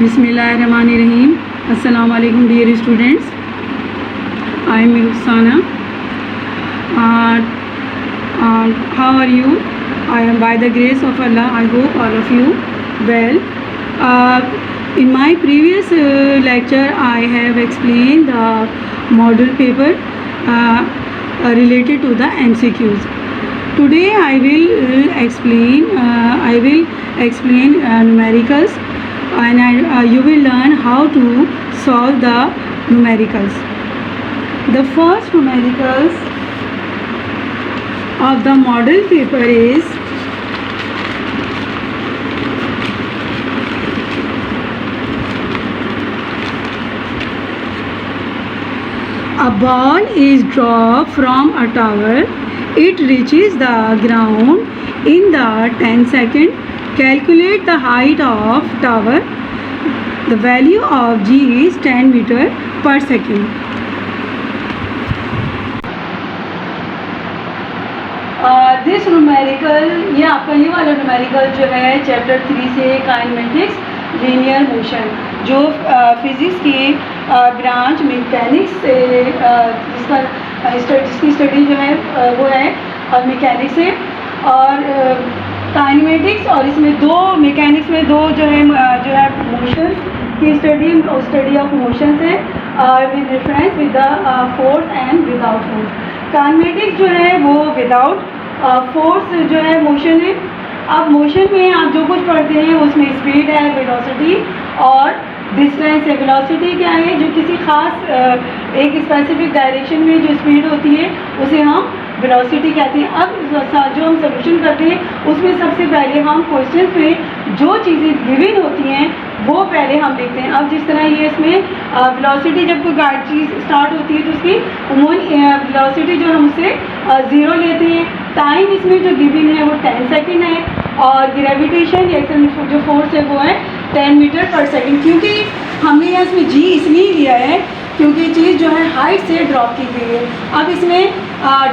Bismillahirrahmanirrahim. Assalamu alaikum dear students. I am Rukhsana. How are you? I am, by the grace of Allah, I hope all of you well. In my previous lecture I have explained the model paper related to the MCQs. Today I will explain numericals, and you will learn how to solve the numericals. The first numericals of the model paper is a ball is dropped from a tower. It reaches the ground in the 10 seconds. Calculate the height of tower. The value of G is 10 meter per second. This numerical, ये आपका ये वाला numerical जो है chapter 3 से kinematics linear motion, जो physics की branch mechanics से जिसकी स्टडी जो है वो है मैकेनिक्स से, और काइनेमेटिक्स, और इसमें दो मैकेनिक्स में दो जो है मोशन की स्टडी ऑफ मोशन है with reference with the force and without force. Kinematics जो है वो विदाउट फोर्स जो है मोशन है. अब मोशन में आप जो कुछ पढ़ते हैं उसमें स्पीड है, वेलोसिटी और डिस्टेंस है. वेलोसिटी क्या है? जो किसी खास एक स्पेसिफिक डायरेक्शन में जो स्पीड होती है उसे हम वेलोसिटी कहते हैं. अब जो हम सोल्यूशन करते हैं उसमें सबसे पहले हम क्वेश्चन में जो चीज़ें गिवन होती हैं वो पहले हम देखते हैं. अब जिस तरह ये इसमें वेलोसिटी, जब कोई गाइड चीज़ स्टार्ट होती है तो उसकी उमूमन वेलोसिटी जो हम उसे 0 लेते हैं. टाइम इसमें जो गिवन है वो 10 सेकेंड है, और ग्रेविटेशन या जो फोर्स है वो है 10 मीटर पर सेकेंड. क्योंकि हमने यहाँ इसमें जी इसलिए लिया है क्योंकि चीज़ जो है हाइट से ड्रॉप की गई है. अब इसमें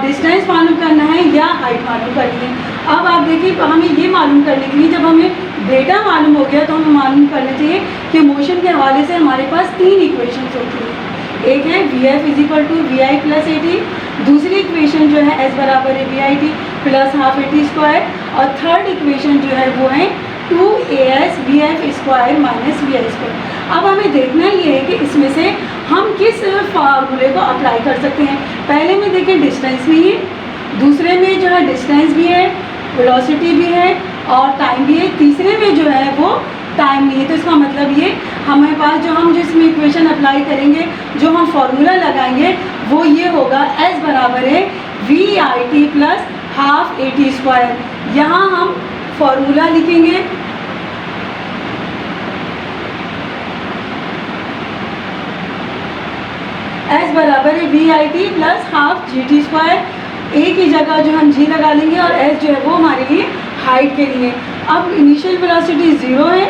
डिस्टेंस मालूम करना है या हाइट मालूम करनी है. अब आप देखिए, हमें ये मालूम करने के लिए, जब हमें डेटा मालूम हो गया तो हमें मालूम करना चाहिए कि मोशन के हवाले से हमारे पास 3 इक्वेशंस होती हैं. एक है VF = VI + AT, दूसरी इक्वेशन जो है S = VIT + ½ AT², और थर्ड इक्वेशन जो है वो है 2AS VF² - VI². अब हमें देखना ये है कि इसमें से हम किस फार्मूले को अप्लाई कर सकते हैं. पहले में देखें डिस्टेंस में ही, दूसरे में जो है डिस्टेंस भी है, वेलोसिटी भी है और टाइम भी है, तीसरे में जो है वो टाइम नहीं है. तो इसका मतलब ये हमारे पास जो हम जिसमें इक्वेशन अप्लाई करेंगे, जो हम फार्मूला लगाएंगे वो ये होगा S = VIT + ½ AT². यहाँ हम फार्मूला लिखेंगे S = VIT + ½ GT². A की जगह जो हम G लगा लेंगे और S जो है वो हमारे लिए हाइट के लिए. अब इनिशियल वेलोसिटी 0 है,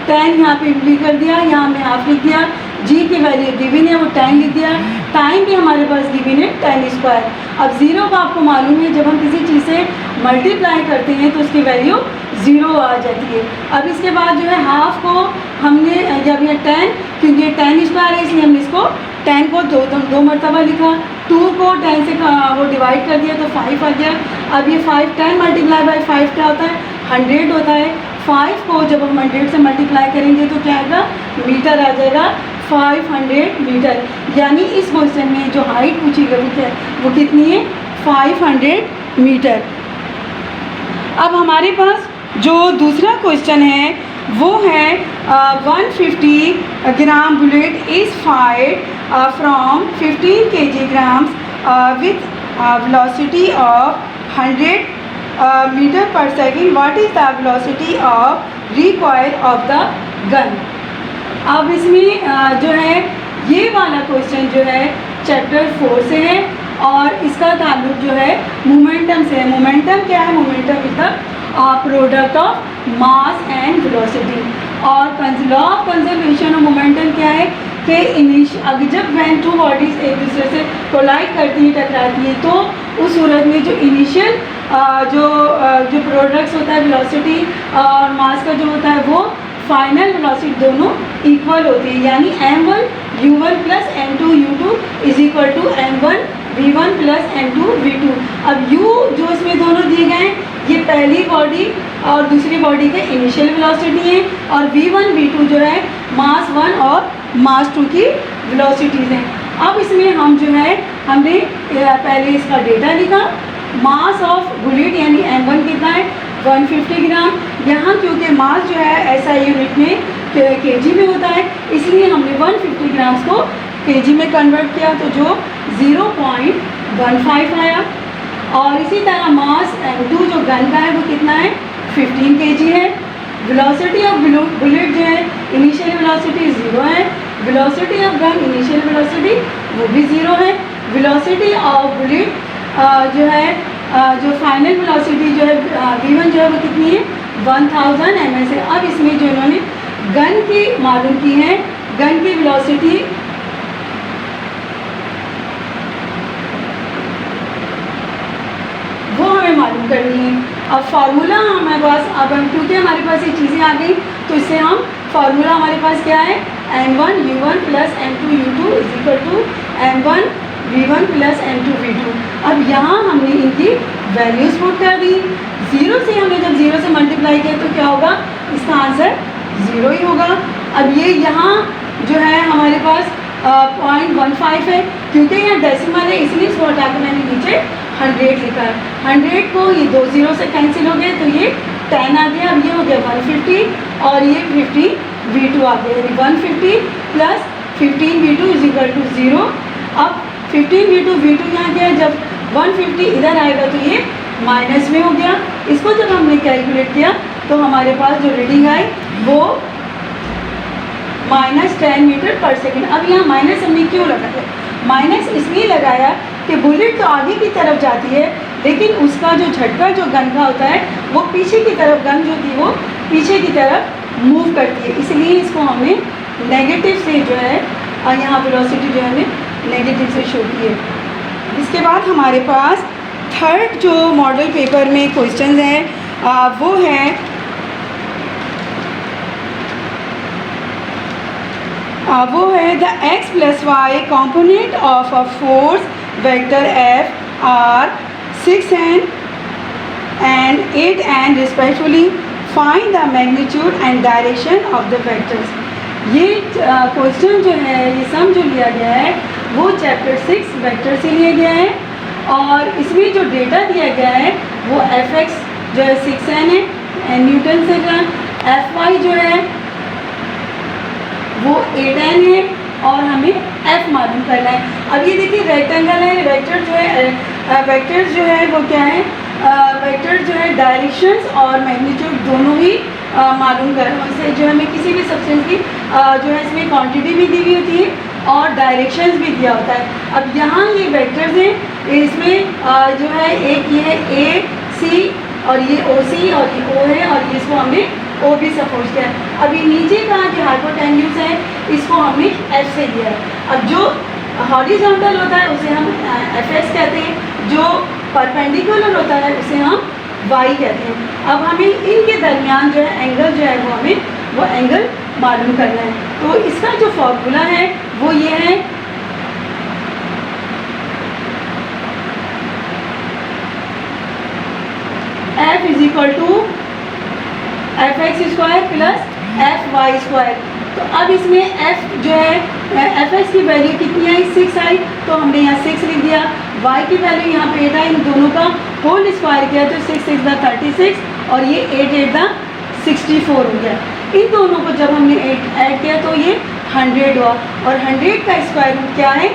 10 यहाँ पे लिख कर दिया, यहाँ हमने हाफ लिख दिया. G की वैल्यू गिवन है वो 10 लिख दिया. टाइम भी हमारे पास गिवन है 10². अब 0 का आपको मालूम है, जब हम किसी चीज़ से मल्टीप्लाई करते हैं तो उसकी वैल्यू 0 आ जाती है. अब इसके बाद जो है हाफ को हमने, जब ये 10, क्योंकि 10² है इसलिए हमने इसको 10 को दो मरतबा लिखा, 2 को 10 से वो डिवाइड कर दिया तो 5 आ गया. अब ये 5, 10 × 5 क्या होता है? 100 होता है. 5 को जब हम 100 से मल्टीप्लाई करेंगे तो क्या आएगा? मीटर आ जाएगा, 500 मीटर. यानी इस क्वेश्चन में जो हाइट पूछी गई वो कितनी है? 500 मीटर. अब हमारे पास जो दूसरा क्वेश्चन है वो है 150 gram bullet is fired from 15 kg with velocity of 100 meter per second. What is the velocity of recoil of the gun? अब इसमें जो है ये वाला क्वेश्चन जो है चैप्टर 4 से है और इसका ताल्लुक जो है मोमेंटम से है. मोमेंटम क्या है? Momentum is the product of mass and velocity. और law of conservation of momentum क्या है कि अगर जब वैन टू बॉडीज एक दूसरे से कोलाइड करती हैं, टकराती हैं, तो उस सूरत में जो इनिशियल जो प्रोडक्ट्स होता है वेलोसिटी और मास का जो होता है वो फाइनल वेलोसिटी दोनों इक्वल होती है, यानी m1 u1 plus m2 u2 is equal to m1 v1 plus m2 v2। अब u जो इसमें दोनों दिए गए हैं ये पहली बॉडी और दूसरी बॉडी के इनिशियल वेलोसिटी है, और v1 v2 जो है मास 1 और मास 2 की वेलोसिटीज़ हैं। अब इसमें हम जो है हमने पहले इसका डेटा लिखा। मास ऑफ बुलेट यानी m1 कितना है 150 ग्राम। यहाँ क्योंकि मास जो है ऐसा यूनिट में kg में होता है, इसलिए हमने 150 ग्राम्स को kg में कन्वर्ट किया, तो जो 0.15 आया। और इसी तरह मास m2 जो गन का है वो कितना है 15 kg है। वेलोसिटी ऑफ बुलेट जो है इनिशियल वेलोसिटी 0 है, velocity of gun initial velocity वो भी 0 है। वेलोसिटी ऑफ बुलेट जो है जो फाइनल वेलोसिटी जो है v1 जो है वो कितनी है 1000 ms है। अब इसमें जो इन्होंने गन की मालूम की है, गन की वेलोसिटी वो हमें मालूम करनी है। अब फार्मूला हमारे पास, अब हम क्योंकि हमारे पास ये चीज़ें आ गई तो इससे हम फार्मूला हमारे पास क्या है m1 u1 plus m2 u2 is equal to m1 v1 plus m2 v2। अब यहाँ हमने इनकी वैल्यूज़ पुट कर दी। 0 से हमने जब 0 से मल्टीप्लाई किया तो क्या होगा, इसका आंसर 0 ही होगा। अब ये यहाँ जो है हमारे पास 0.15 है, क्योंकि यहाँ डेसिमल है इसलिए इसको हटा के मैंने नीचे 100 लिखा है। 100 को ये 2 0 से कैंसिल हो गए तो ये 10 आ गया। अब ये हो गया 150 और ये 50 v2 आ गया, यानी 150 plus 15 v2 is equal to 0। अब 15 v2 यहाँ गया, जब 150 इधर आएगा तो ये माइनस में हो गया। इसको जब हमने कैलकुलेट किया तो हमारे पास जो रीडिंग आई वो -10 मीटर पर सेकेंड। अब यहाँ माइनस हमने क्यों लगाया, माइनस इसलिए लगाया कि बुलेट तो आगे की तरफ जाती है लेकिन उसका जो झटका जो गन का होता है वो पीछे की तरफ, गन जो थी वो पीछे की तरफ मूव करती है, इसलिए इसको हमने नेगेटिव से जो है यहाँ वेलोसिटी जो है हमें नेगेटिव से शो की है। इसके बाद हमारे पास थर्ड जो मॉडल पेपर में क्वेश्चन है वो है the x plus Y component of a force vector f are 6 and 8 and respectively find the magnitude and direction of the vectors। ये क्वेश्चन जो है, ये सम जो लिया गया है वो चैप्टर 6 वेक्टर से लिया गया है, और इसमें जो डेटा दिया गया है वो fx जो है 6n है न्यूटन से, fy जो है वो 8n है, और हमें f मालूम करना है। अब ये देखिए रेक्टेंगल है, वेक्टर जो है वेक्टर्स जो है वो क्या है, वेक्टर जो है डायरेक्शंस और मैग्नीट्यूड दोनों ही मालूम करना। इससे जो हमें किसी भी सब्सटेंस की जो है इसमें क्वांटिटी भी दी हुई होती है और डायरेक्शंस भी दिया होता है। अब यहाँ ये वेक्टर्स हैं, इसमें जो है एक ये है ए सी और ये ओ सी और ये ओ है, और ये इसको हमने ओ भी सपोज किया है। अभी नीचे का जो हाइपोटेन्यूज है इसको हमने एफ से लिया है। अब जो हॉरिजॉन्टल होता है उसे हम एफ एक्स कहते हैं, जो परपेंडिकुलर होता है उसे हम वाई कहते हैं। अब हमें इनके दरमियान जो है एंगल जो है वो हमें वो एंगल मालूम करना है। तो इसका जो फॉर्मूला है वो ये है F is equal to F X square plus F Y square. तो अब इसमें f जो है एफ एक्स की वैल्यू कितनी आई 6 आई, तो हमने यहाँ 6 लिख दिया। y की वैल्यू यहाँ पे 8 आई, इन दोनों का होल स्क्वायर किया तो 6 6 दा 36 और ये 8 8 दा 64 हो गया। इन दोनों को जब हमने ऐड किया तो ये 100 हुआ, और 100 का स्क्वायर रूट क्या है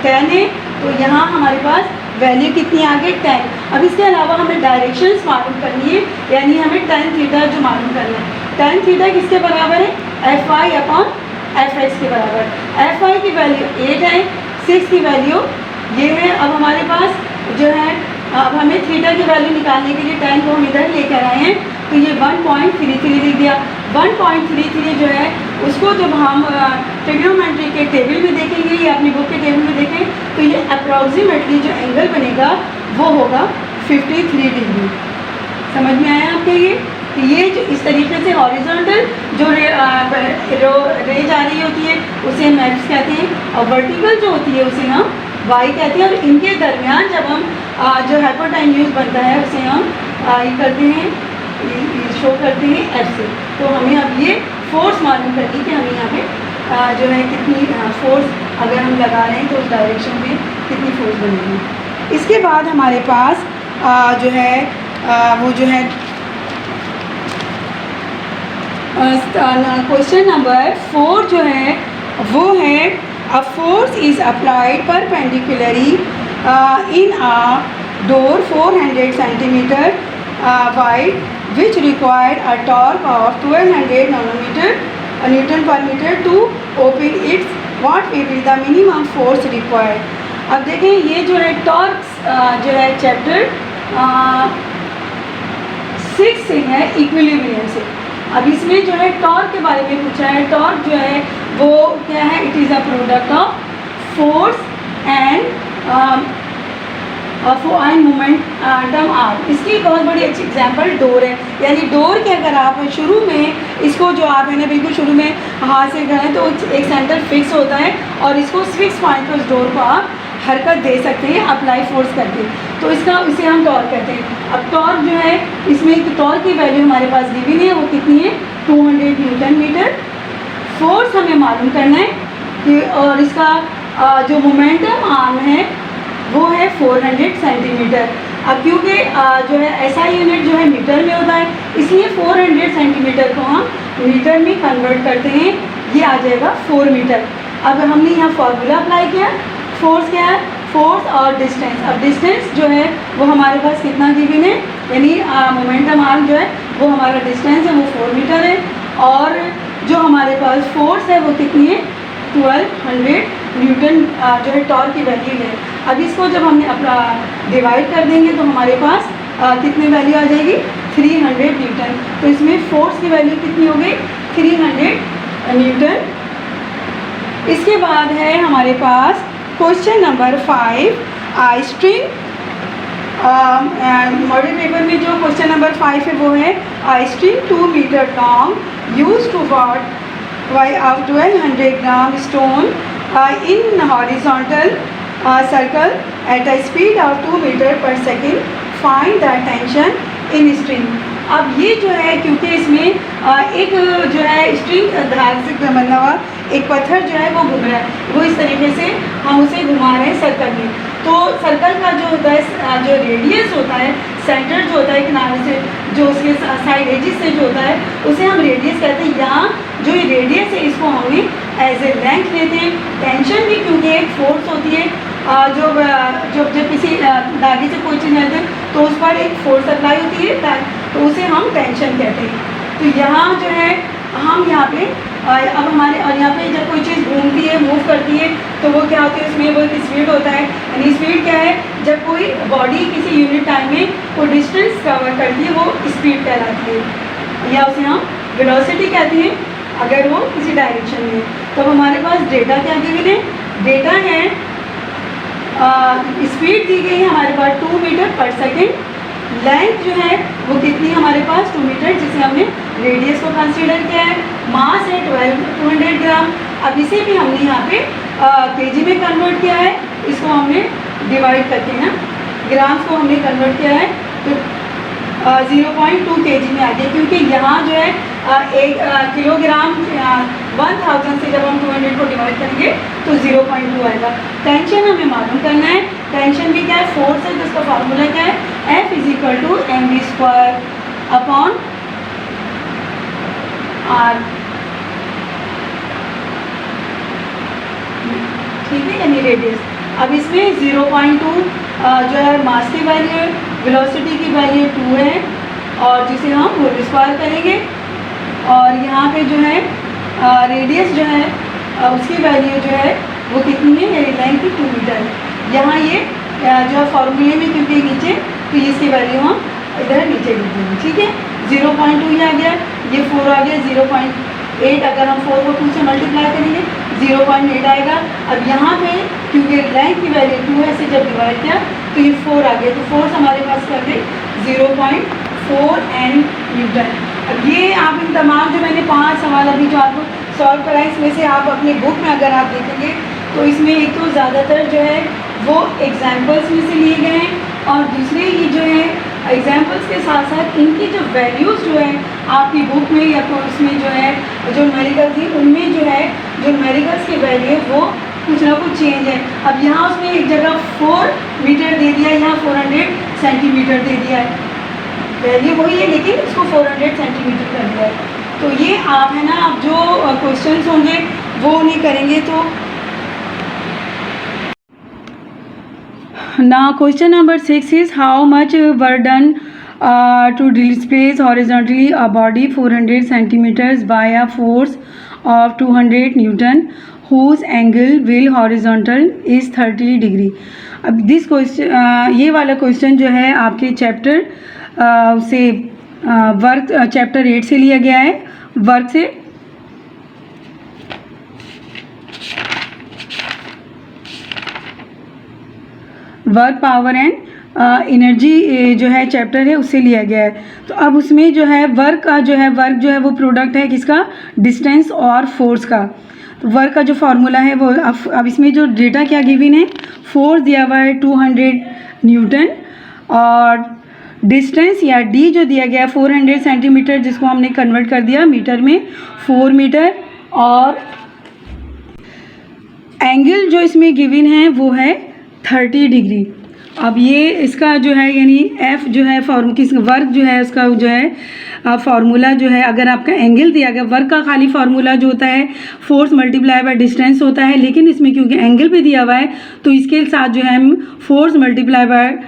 10 है, तो यहाँ हमारे पास वैल्यू कितनी आ गई 10। अब इसके अलावा हमें डायरेक्शंस मालूम करनी है, यानी हमें tan थीटा जो मालूम करना है। tan थीटा किसके बराबर है F Y upon F X के बराबर। एफ वाई की वैल्यू 8 है, 6 की वैल्यू ये है। अब हमारे पास जो है अब हमें थीटा की वैल्यू निकालने के लिए tan को हम इधर लेकर आए हैं, तो ये 1.33 लिख दिया। 1.33 जो है उसको जब हम ट्रिग्नोमेट्री के टेबल में देखेंगे या अपनी बुक के टेबल में देखें तो ये अप्रॉक्सीमेटली जो एंगल बनेगा वो होगा 53 डिग्री। समझ में आया आपके ये? कि ये जो इस तरीके से हॉरिजॉन्टल जो रे जा रही होती है उसे हम एक्स कहते हैं, और वर्टिकल जो होती है उसे हम वाई कहते हैं। और इनके दरमियान जब हम जो हाइपोटेन्यूज बनता है उसे हम ये करते हैं, शो करते हैं एफ से। तो हमें अब ये फोर्स मालूम करनी कि हमें यहाँ पे जो है कितनी फोर्स अगर हम लगा रहे हैं तो उस डायरेक्शन में कितनी फोर्स बनेगी। इसके बाद हमारे पास जो है वो जो है क्वेश्चन नंबर 4 जो है वो है a force is applied perpendicularly in a door 400 centimetre wide which required a torque of 1200 Newton per meter to open its, what will be the minimum force required। अब देखें ये जो है टॉर्क जो है चैप्टर 6 से है इक्विलिब्रियम से। अब इसमें जो है टॉर्क के बारे में पूछा है। टॉर्क जो है वो क्या है, it is a product of force and momentum R. इसकी बहुत बड़ी अच्छी एग्जांपल डोर है, यानी डोर के अगर आप शुरू में इसको जो आप है ना बिल्कुल शुरू में हाथ से करें तो एक सेंटर फिक्स होता है और इसको फिक्स पॉइंट पर उस डोर को आप हरकत दे सकते हैं अप्लाई फोर्स करके, तो इसे हम टॉर्क कहते हैं। अब टॉर्क जो है इसमें टॉर्क की वैल्यू हमारे पास गिवन है, वो कितनी है 200 न्यूटन मीटर। फोर्स हमें मालूम करना है कि और इसका जो मोमेंटम आर्म है वो है 400 सेंटीमीटर। अब क्योंकि जो है ऐसा यूनिट जो है मीटर में होता है इसलिए 400 सेंटीमीटर को हम मीटर में कन्वर्ट करते हैं, ये आ जाएगा 4 मीटर। अब हमने यहाँ फार्मूला अप्लाई किया, फोर्स क्या है, फोर्स और डिस्टेंस। अब डिस्टेंस जो है वो हमारे पास कितना गिवन है, यानी मोमेंटम आर्म जो है वो हमारा डिस्टेंस है वो 4 मीटर है, और जो हमारे पास फोर्स है वो कितनी है 1200 न्यूटन जो है टॉर्क की वैल्यू है। अब इसको जब हमने अपना डिवाइड कर देंगे तो हमारे पास कितनी वैल्यू आ जाएगी 300 न्यूटन। तो इसमें फोर्स की वैल्यू कितनी हो गई 300 न्यूटन। इसके बाद है हमारे पास question number 5 a string. Model paper में जो क्वेश्चन नंबर 5 है वो है a string 2 metre long use to what why of 1200 gram stone in horizontal circle at a speed of 2 meter per second, find the tension in string। अब ये जो है क्योंकि इसमें एक जो है स्ट्रिंग धार से बना हुआ एक पत्थर जो है वो घूम रहा है, वो इस तरीके से हम उसे घुमा रहे हैं सर्कल में। तो सर्कल का जो होता है जो रेडियस होता है, सेंटर जो होता है किनारे से जो उसके साइड एजिस से जो होता है उसे हम रेडियस कहते हैं। यहाँ जो ये रेडियस है इसको हमें एज ए लेंथ लेते हैं। टेंशन भी क्योंकि एक फोर्स होती है जब किसी धागे से कोई चीज़ लेते हैं तो उस पर एक फोर्स अप्लाई होती है तो उसे हम टेंशन कहते हैं। तो यहाँ जो है हम यहाँ पे अब हमारे और यहाँ पे जब कोई चीज़ घूमती है मूव करती है तो वो क्या होती है उसमें वो एक स्पीड होता है। यानी स्पीड क्या है, जब कोई बॉडी किसी यूनिट टाइम में कोई डिस्टेंस कवर करती है वो स्पीड कहलाती है, या उसे हम वेलोसिटी कहते हैं अगर वो किसी डायरेक्शन में। तो हमारे पास डेटा क्या गिवन है, डेटा है स्पीड दी गई है हमारे पास 2 मीटर पर सेकेंड। लेंथ जो है वो कितनी हमारे पास 2 मीटर जिसे हमने रेडियस को कंसीडर किया है। मास है 200 ग्राम। अब इसे भी हमने यहाँ पे केजी में कन्वर्ट किया है, इसको हमने डिवाइड करके ना ग्राम्स को हमने कन्वर्ट किया है तो 0.2 kg में आ गया, क्योंकि यहाँ जो है एक किलोग्राम 1000 से जब हम 200 को डिवाइड करेंगे तो 0.2 आएगा। टेंशन हमें मालूम करना है, टेंशन भी क्या है फोर्स है, जिसका फार्मूला क्या है F = mv² अपॉन r। ठीक है, यानी रेडियस। अब इसमें 0.2 जो है मास की वैल्यू है, वेलोसिटी की वैल्यू 2 है और जिसे हम होल स्क्वायर करेंगे, और यहाँ पे जो है रेडियस जो है उसकी वैल्यू जो है वो कितनी है, यानी लेंथ 2 मीटर है। यहाँ ये जो है फॉर्मूले में क्योंकि नीचे तो इसकी वैल्यू हम इधर नीचे लिख देंगे। ठीक है, 0.2 ये आ गया, ये 4 आ गया, 0.8 अगर हम 4 को 2 से मल्टीप्लाई करेंगे 0.8 आएगा। अब यहाँ पे क्योंकि लेंथ की वैल्यू 2 है, इसे जब डिवाइड किया तो ये 4 आ गया, तो फोर्स हमारे पास कर गई 0.4 4n न्यूटन। अब ये आप इन तमाम जो मैंने 5 सवाल अभी जो आपको सॉल्व कराए, इसमें से आप अपनी बुक में अगर आप देखेंगे तो इसमें एक तो ज़्यादातर जो है वो एग्जाम्पल्स में से लिए गए हैं, और दूसरे ये जो है एग्जाम्पल्स के साथ साथ इनकी जो वैल्यूज़ जो है आपकी बुक में या तो उसमें जो है जो न्यूमेरिकल थी उनमें जो है जो न्यूमेरिकल्स की वैल्यू वो कुछ ना कुछ चेंज है। अब यहाँ उसने एक जगह 4 मीटर दे दिया, यहाँ 400 सेंटीमीटर दे दिया है, वैल्यू वही है लेकिन उसको 400 सेंटीमीटर कर दिया है। तो ये आप है ना, आप जो क्वेश्चंस होंगे वो नहीं करेंगे। तो now question number 6 is how much were done to displace horizontally a body 400 centimeters by a force of 200 Newton whose angle will horizontal is 30 degree। अब दिस क्वेश्चन ये वाला क्वेश्चन जो है आपके चैप्टर से वर्क चैप्टर 8 से लिया गया है, वर्क से। वर्क पावर एंड एनर्जी जो है चैप्टर है उससे लिया गया है। तो अब उसमें जो है वर्क जो है वो प्रोडक्ट है किसका, डिस्टेंस और फोर्स का। तो वर्क का जो फार्मूला है वो अब इसमें जो डेटा क्या गिवन है, फोर्स दिया हुआ है 200 न्यूटन और डिस्टेंस या डी जो दिया गया है 400 सेंटीमीटर, जिसको हमने कन्वर्ट कर दिया मीटर में 4 मीटर, और एंगल जो इसमें गिवन है वो है 30 डिग्री। अब ये इसका जो है यानी एफ जो है किस वर्क जो है उसका जो है फार्मूला जो है, अगर आपका एंगल दिया गया, वर्क का खाली फार्मूला जो होता है फोर्स मल्टीप्लाई बाय डिस्टेंस होता है, लेकिन इसमें क्योंकि एंगल भी दिया हुआ है तो इसके साथ जो है हम फोर्स मल्टीप्लाई बाय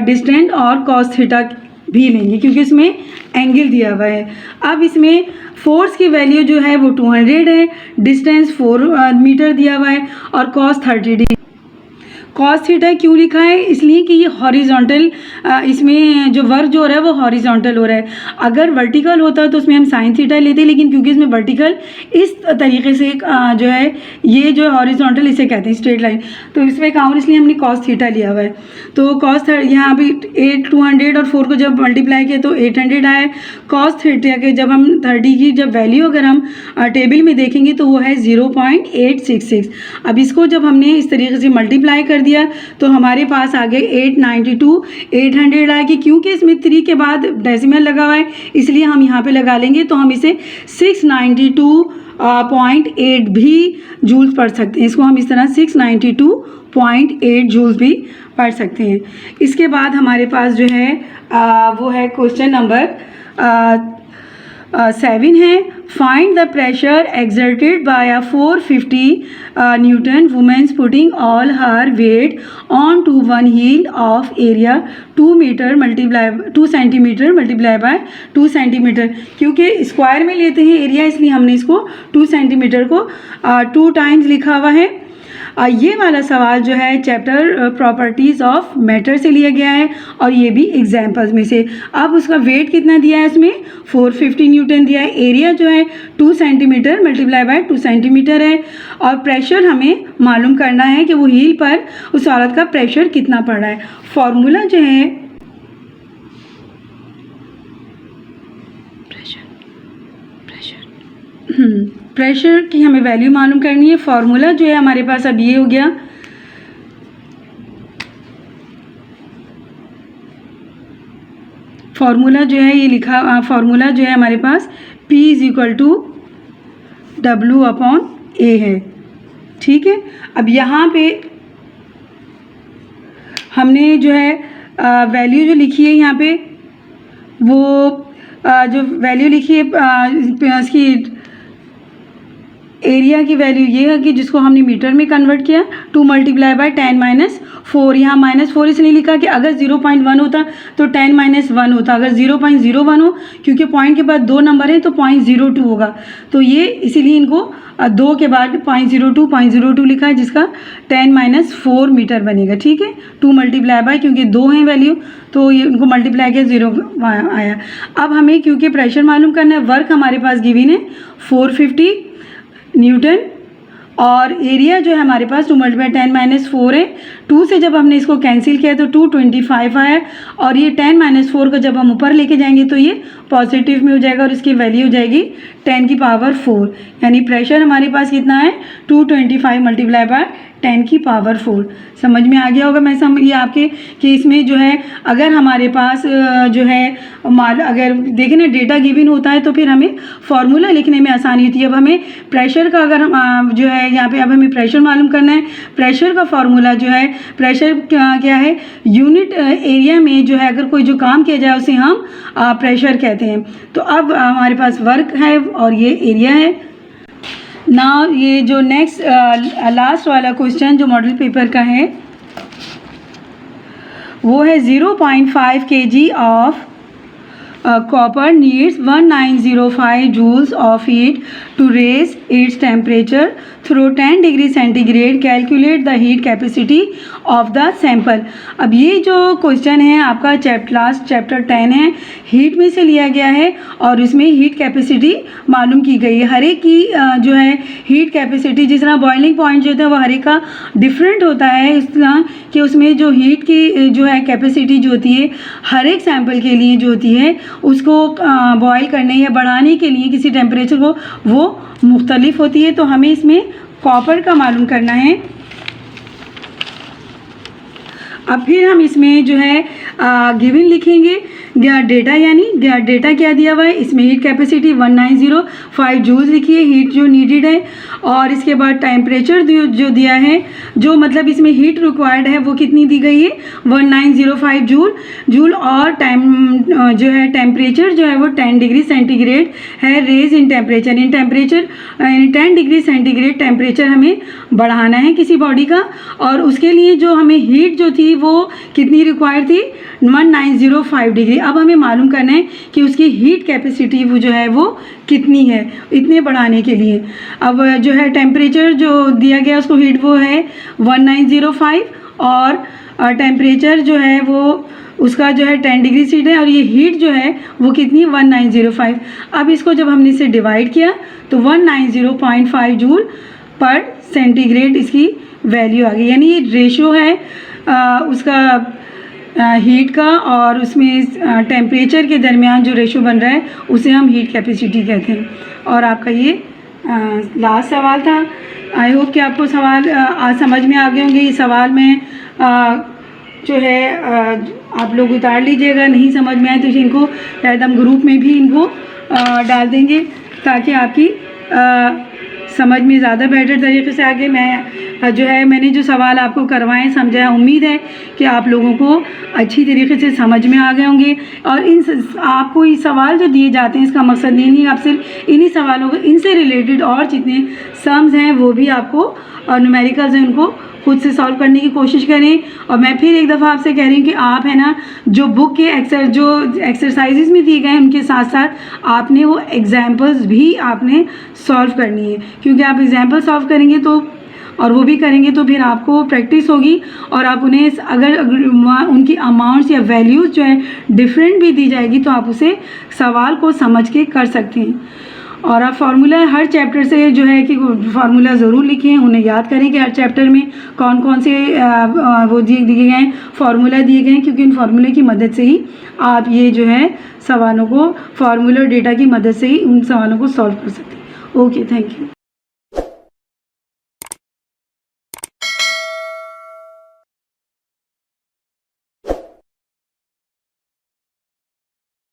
डिस्टेंस और कॉस थीटा भी लेंगे क्योंकि इसमें एंगल दिया हुआ है। अब इसमें फोर्स की वैल्यू जो है वो 200 है, डिस्टेंस 4 मीटर दिया हुआ है और कॉस 30 डिग्री। कॉस थीटा क्यों लिखा है, इसलिए कि ये हॉरिजॉन्टल, इसमें जो वर्क जो हो रहा है वो हॉरिजॉन्टल हो रहा है। अगर वर्टिकल होता तो उसमें हम साइन थीटा लेते, लेकिन क्योंकि इसमें वर्टिकल इस तरीके से जो है ये जो हॉरिजॉन्टल इसे कहते हैं स्ट्रेट लाइन, तो इसमें काम इसलिए हमने कॉस थीटा लिया हुआ है। तो कॉस यहाँ भी 200 और 4 को जब मल्टीप्लाई किया तो 800 आया। कॉस थीटा के जब हम 30 की जब वैल्यू अगर हम टेबल में देखेंगे तो वो है 0.866। अब इसको जब हमने इस तरीके से मल्टीप्लाई कर दिया तो हमारे पास आ गए 892, 800 आएगी। क्योंकि इसमें 3 के बाद डेसिमल लगा हुआ है इसलिए हम यहाँ पे लगा लेंगे, तो हम इसे 692.8 भी जूल्स पढ़ सकते हैं। इसको हम इस तरह 692.8 जूल्स भी पढ़ सकते हैं। इसके बाद हमारे पास जो है वो है क्वेश्चन नंबर 7 है, find the pressure exerted by a 450 newton women's putting all her weight on to one heel of area 2 centimetre multiply by 2 centimetre. क्योंकि स्क्वायर में लेते हैं एरिया इसलिए हमने इसको 2 सेंटीमीटर को 2 टाइम्स लिखा हुआ है। ये वाला सवाल जो है चैप्टर प्रॉपर्टीज़ ऑफ मैटर से लिया गया है और ये भी एग्जाम्पल्स में से। अब उसका वेट कितना दिया है, इसमें 450 न्यूटन दिया है, एरिया जो है 2 सेंटीमीटर मल्टीप्लाई बाय 2 सेंटीमीटर है, और प्रेशर हमें मालूम करना है कि वो हील पर उस औरत का प्रेशर कितना पड़ रहा है। फॉर्मूला जो है प्रेशर की हमें वैल्यू मालूम करनी है। फॉर्मूला जो है हमारे पास अब ये हो गया, फॉर्मूला जो है ये लिखा, फॉर्मूला जो है हमारे पास P = W/A है। ठीक है, अब यहाँ पे हमने जो है वैल्यू जो लिखी है यहाँ पे वो जो वैल्यू लिखी है इसकी एरिया की वैल्यू ये है कि जिसको हमने मीटर में कन्वर्ट किया 2 मल्टीप्लाई बाय 10 - 4। यहाँ -4 इसलिए लिखा कि अगर 0.1 होता तो 10 - 1 होता, अगर 0.01 हो क्योंकि पॉइंट के बाद 2 नंबर है तो 0.02 होगा, तो ये इसीलिए इनको 2 के बाद 0.02 लिखा है जिसका 10 - 4 मीटर बनेगा। ठीक है, 2 मल्टीप्लाई बाय क्योंकि 2 हैं वैल्यू तो ये उनको मल्टीप्लाई किया 0 आया। अब हमें क्योंकि प्रेशर मालूम करना है, वर्क हमारे पास गिवन है 450 न्यूटन और एरिया जो है हमारे पास 2 × 10⁻4 है। 2 से जब हमने इसको कैंसिल किया तो 225 आया, और ये 10⁻4 को जब हम ऊपर लेके जाएंगे तो ये पॉजिटिव में हो जाएगा और इसकी वैल्यू हो जाएगी 10⁴, यानी प्रेशर हमारे पास कितना है 225 × 10⁴। समझ में आ गया होगा। मैं ये आपके केस में जो है अगर हमारे पास जो है अगर देखें ना डेटा गिवन होता है तो फिर हमें फार्मूला लिखने में आसानी होती है। अब हमें प्रेशर का अगर हम जो है यहाँ पे अब हमें प्रेशर मालूम करना है। प्रेशर का फार्मूला जो है प्रेशर क्या है, यूनिट एरिया में जो है अगर कोई जो काम किया जाए उसे हम प्रेशर कहते हैं। तो अब हमारे पास वर्क है और ये एरिया है ना। ये जो नेक्स्ट लास्ट वाला क्वेश्चन जो मॉडल पेपर का है वो है 0.5 kg of copper needs 1905 joules of heat to raise its temperature through 10 degree centigrade. Calculate the heat capacity of the sample. अब ये जो क्वेश्चन है आपका चैप्टर 10 है, हीट में से लिया गया है और इसमें हीट कैपेसिटी मालूम की गई है। हर एक की जो है हीट कैपेसिटी, जिस तरह बॉइलिंग पॉइंट जो होता है वो हर एक का डिफरेंट होता है, इस तरह कि उसमें जो हीट की जो है कैपेसिटी जो होती है हर एक सैम्पल के लिए जो होती है उसको बॉयल करने या बढ़ाने के लिए किसी टेम्परेचर को वो मुख्तलिफ होती है। तो हमें इसमें कॉपर का मालूम करना है। अब फिर हम इसमें जो है गिवन लिखेंगे डेटा, यानी डेटा क्या दिया हुआ है इसमें हीट कैपेसिटी 1905 जूल्स लिखी है, हीट जो नीडेड है, और इसके बाद टेम्परेचर जो दिया है, जो मतलब इसमें हीट रिक्वायर्ड है वो कितनी दी गई है 1905 जूल, और टाइम जो है टेम्परेचर जो है वो 10 डिग्री सेंटीग्रेड है। Raise in temperature 10 degree centigrade temperature हमें बढ़ाना है किसी बॉडी का, और उसके लिए जो हमें हीट जो थी वो कितनी रिक्वायर्ड थी 1905 डिग्री। अब हमें मालूम करना है कि उसकी हीट कैपेसिटी वो जो है वो कितनी है इतने बढ़ाने के लिए। अब जो है टेम्परेचर जो दिया गया उसको हीट वो है 1905, और टेम्परेचर जो है वो उसका जो है 10 डिग्री सीट है, और ये हीट जो है वो कितनी 1905। अब इसको जब हमने इसे डिवाइड किया तो 190.5 जूल पर सेंटीग्रेड इसकी वैल्यू आ गई, यानी ये रेशो है उसका हीट का और उसमें टेम्परेचर के दरमियान जो रेशो बन रहा है उसे हम हीट कैपेसिटी कहते हैं। और आपका ये लास्ट सवाल था। आई होप कि आपको सवाल आज समझ में आ गए होंगे। ये सवाल में जो है आप लोग उतार लीजिएगा, नहीं समझ में आए तो इनको शायद हम ग्रुप में भी इनको डाल देंगे ताकि आपकी समझ में ज़्यादा बेटर तरीके से आगे मैं जो है मैंने जो सवाल आपको करवाएं समझाया, उम्मीद है कि आप लोगों को अच्छी तरीके से समझ में आ गए होंगे। और आपको ये सवाल जो दिए जाते हैं इसका मकसद ये नहीं, आप सिर्फ इन्हीं सवालों को इनसे रिलेटेड और जितने सम्स हैं वो भी आपको और न्यूमेरिकल्स हैं उनको खुद से सॉल्व करने की कोशिश करें। और मैं फिर एक दफ़ा आपसे कह रही हूँ कि आप है ना जो बुक के जो एक्सरसाइजेस में दिए गए हैं उनके साथ साथ आपने वो एग्जाम्पल्स भी आपने सॉल्व करनी है, क्योंकि आप एग्जाम्पल सॉल्व करेंगे तो और वो भी करेंगे तो फिर आपको प्रैक्टिस होगी और आप उन्हें अगर उनकी अमाउंट्स या वैल्यूज़ जो है डिफरेंट भी दी जाएगी तो आप उसे सवाल को समझ के कर सकते हैं। और आप फार्मूला हर चैप्टर से जो है कि फार्मूला ज़रूर लिखें, उन्हें याद करें कि हर चैप्टर में कौन कौन से वो दिए गए हैं फार्मूला दिए गए हैं, क्योंकि उन फार्मूले की मदद से ही आप ये जो है सवालों को फार्मूला डेटा की मदद से ही उन सवालों को सॉल्व कर सकते हैं। Okay, thank you.